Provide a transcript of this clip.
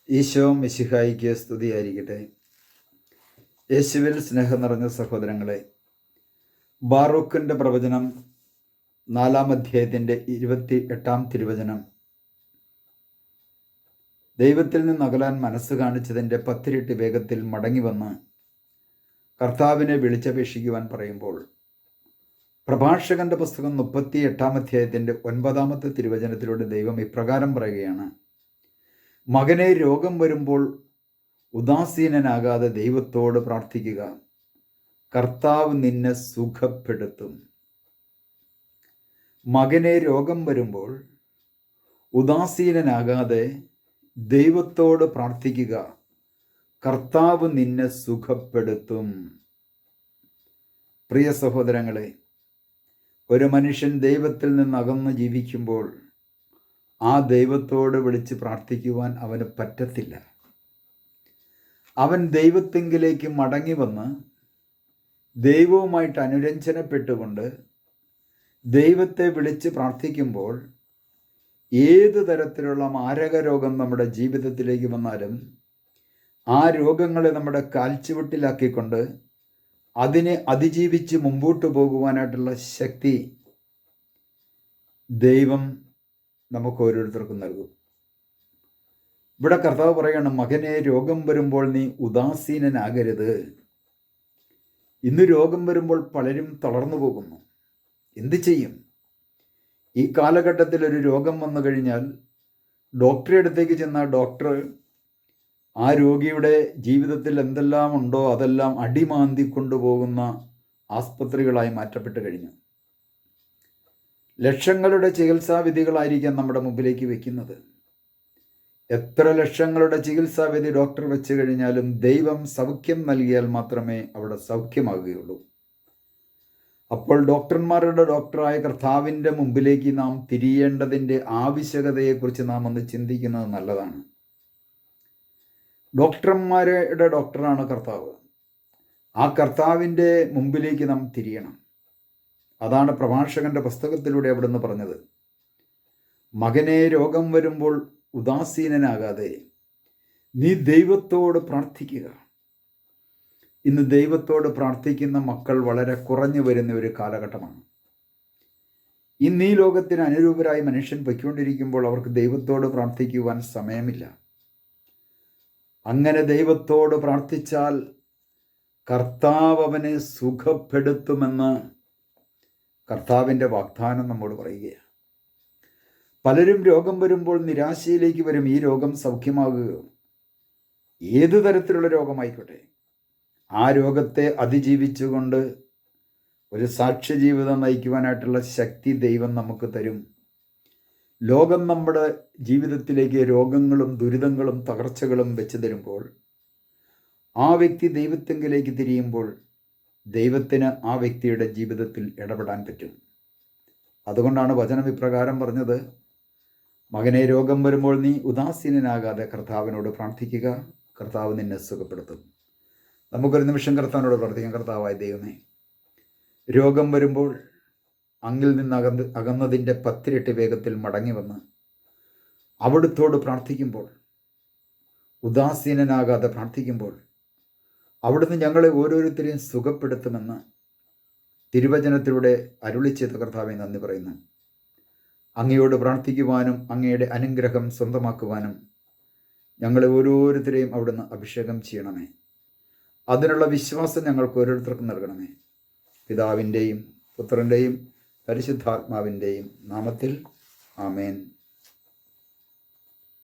ഈശോ മിശിഹായിക്ക് സ്തുതിയായിരിക്കട്ടെ. യേശുവിൽ സ്നേഹം നിറഞ്ഞ സഹോദരങ്ങളെ, ബാറൂക്കിൻ്റെ പ്രവചനം 4-ാം അധ്യായത്തിൻ്റെ 28-ാം തിരുവചനം. ദൈവത്തിൽ നിന്ന് അകലാൻ മനസ്സ് കാണിച്ചതിൻ്റെ 10 ഇരട്ടി വേഗത്തിൽ മടങ്ങി വന്ന് കർത്താവിനെ വിളിച്ചപേക്ഷിക്കുവാൻ പറയുമ്പോൾ, പ്രഭാഷകന്റെ പുസ്തകം 38-ാം അധ്യായത്തിൻ്റെ 9-ാമത്തെ തിരുവചനത്തിലൂടെ ദൈവം ഇപ്രകാരം പറയുകയാണ്: മകനെ, രോഗം വരുമ്പോൾ ഉദാസീനനാകാതെ ദൈവത്തോട് പ്രാർത്ഥിക്കുക, കർത്താവ് നിന്നെ സുഖപ്പെടുത്തും. മകനെ, രോഗം വരുമ്പോൾ ഉദാസീനനാകാതെ ദൈവത്തോട് പ്രാർത്ഥിക്കുക, കർത്താവ് നിന്നെ സുഖപ്പെടുത്തും. പ്രിയ സഹോദരങ്ങളെ, ഒരു മനുഷ്യൻ ദൈവത്തിൽ നിന്ന് അകന്ന് ജീവിക്കുമ്പോൾ ആ ദൈവത്തോട് വിളിച്ച് പ്രാർത്ഥിക്കുവാൻ അവന് പറ്റത്തില്ല. അവൻ ദൈവത്തെങ്കിലേക്ക് മടങ്ങി വന്ന് ദൈവവുമായിട്ട് അനുരഞ്ജനപ്പെട്ടുകൊണ്ട് ദൈവത്തെ വിളിച്ച് പ്രാർത്ഥിക്കുമ്പോൾ ഏത് തരത്തിലുള്ള മാരക രോഗം നമ്മുടെ ജീവിതത്തിലേക്ക് വന്നാലും ആ രോഗങ്ങളെ നമ്മുടെ കാൽച്ചുവട്ടിലാക്കിക്കൊണ്ട് അതിനെ അതിജീവിച്ച് മുമ്പോട്ട് പോകുവാനായിട്ടുള്ള ശക്തി ദൈവം നമുക്ക് ഓരോരുത്തർക്കും നൽകും. ഇവിടെ കർത്താവ് പറയാണ്, മകനെ, രോഗം വരുമ്പോൾ നീ ഉദാസീനനാകരുത്. ഇന്ന് രോഗം വരുമ്പോൾ പലരും തളർന്നു പോകുന്നു. എന്ത് ചെയ്യും? ഈ കാലഘട്ടത്തിൽ ഒരു രോഗം വന്നു കഴിഞ്ഞാൽ ഡോക്ടറെ അടുത്തേക്ക് ചെന്ന ഡോക്ടർ ആ രോഗിയുടെ ജീവിതത്തിൽ എന്തെല്ലാം ഉണ്ടോ അതെല്ലാം അടിമാന്തി കൊണ്ടുപോകുന്ന ആസ്പത്രികളായി മാറ്റപ്പെട്ട് കഴിഞ്ഞു. ലക്ഷങ്ങളുടെ ചികിത്സാവിധികളായിരിക്കാം നമ്മുടെ മുമ്പിലേക്ക് വെക്കുന്നത്. എത്ര ലക്ഷങ്ങളുടെ ചികിത്സാവിധി ഡോക്ടർ വെച്ച് കഴിഞ്ഞാലും ദൈവം സൗഖ്യം നൽകിയാൽ മാത്രമേ അവിടെ സൗഖ്യമാകുകയുള്ളൂ. അപ്പോൾ ഡോക്ടർമാരുടെ ഡോക്ടറായ കർത്താവിൻ്റെ മുമ്പിലേക്ക് നാം തിരിയേണ്ടതിൻ്റെ ആവശ്യകതയെക്കുറിച്ച് നാം ഒന്ന് ചിന്തിക്കുന്നത് നല്ലതാണ്. ഡോക്ടർമാരുടെ ഡോക്ടറാണ് കർത്താവ്. ആ കർത്താവിൻ്റെ മുമ്പിലേക്ക് നാം തിരിയണം. അതാണ് പ്രഭാഷകന്റെ പുസ്തകത്തിലൂടെ അവിടുന്ന് പറഞ്ഞത്. മകനെ, രോഗം വരുമ്പോൾ ഉദാസീനനാകാതെ നീ ദൈവത്തോട് പ്രാർത്ഥിക്കുക. ഇന്ന് ദൈവത്തോട് പ്രാർത്ഥിക്കുന്ന മക്കൾ വളരെ കുറഞ്ഞു വരുന്ന ഒരു കാലഘട്ടമാണ്. ഇന്ന് ഈ ലോകത്തിന് അനുരൂപരായി മനുഷ്യൻ പൊയ്ക്കൊണ്ടിരിക്കുമ്പോൾ അവർക്ക് ദൈവത്തോട് പ്രാർത്ഥിക്കുവാൻ സമയമില്ല. അങ്ങനെ ദൈവത്തോട് പ്രാർത്ഥിച്ചാൽ കർത്താവ് അവനെ സുഖപ്പെടുത്തുമെന്ന് കർത്താവിൻ്റെ വാഗ്ദാനം നമ്മോട് പറയുകയാണ്. പലരും രോഗം വരുമ്പോൾ നിരാശയിലേക്ക് വരും. ഈ രോഗം സൗഖ്യമാകുകയോ, ഏതു തരത്തിലുള്ള രോഗമായിക്കോട്ടെ, ആ രോഗത്തെ അതിജീവിച്ചുകൊണ്ട് ഒരു സാക്ഷ്യജീവിതം നയിക്കുവാനായിട്ടുള്ള ശക്തി ദൈവം നമുക്ക് തരും. ലോകം നമ്മുടെ ജീവിതത്തിലേക്ക് രോഗങ്ങളും ദുരിതങ്ങളും തകർച്ചകളും വെച്ച് തരുമ്പോൾ ആ വ്യക്തി ദൈവത്തെങ്കിലേക്ക് തിരിയുമ്പോൾ ദൈവത്തിന് ആ വ്യക്തിയുടെ ജീവിതത്തിൽ ഇടപെടാൻ പറ്റും. അതുകൊണ്ടാണ് വചനം ഇപ്രകാരം പറഞ്ഞത്: മകനെ, രോഗം വരുമ്പോൾ നീ ഉദാസീനനാകാതെ കർത്താവിനോട് പ്രാർത്ഥിക്കുക, കർത്താവ് നിന്നെ സുഖപ്പെടുത്തും. നമുക്കൊരു നിമിഷം കർത്താവിനോട് പ്രാർത്ഥിക്കാം. കർത്താവായ ദൈവമേ, രോഗം വരുമ്പോൾ അങ്ങിൽ നിന്ന് അകന്നതിൻ്റെ 10 ഇരട്ടി വേഗത്തിൽ മടങ്ങി വന്ന് അവിടുത്തോട് പ്രാർത്ഥിക്കുമ്പോൾ, ഉദാസീനനാകാതെ പ്രാർത്ഥിക്കുമ്പോൾ അവിടുന്ന് ഞങ്ങളെ ഓരോരുത്തരെയും സുഖപ്പെടുത്തുമെന്ന് തിരുവചനത്തിലൂടെ അരുളി ചെയ്ത കർത്താവെ നന്ദി പറയുന്നു. അങ്ങയോട് പ്രാർത്ഥിക്കുവാനും അങ്ങയുടെ അനുഗ്രഹം സ്വന്തമാക്കുവാനും ഞങ്ങളെ ഓരോരുത്തരെയും അവിടുന്ന് അഭിഷേകം ചെയ്യണമേ. അതിനുള്ള വിശ്വാസം ഞങ്ങൾക്ക് ഓരോരുത്തർക്കും നൽകണമേ. പിതാവിൻ്റെയും പുത്രൻ്റെയും പരിശുദ്ധാത്മാവിൻ്റെയും നാമത്തിൽ ആമേൻ.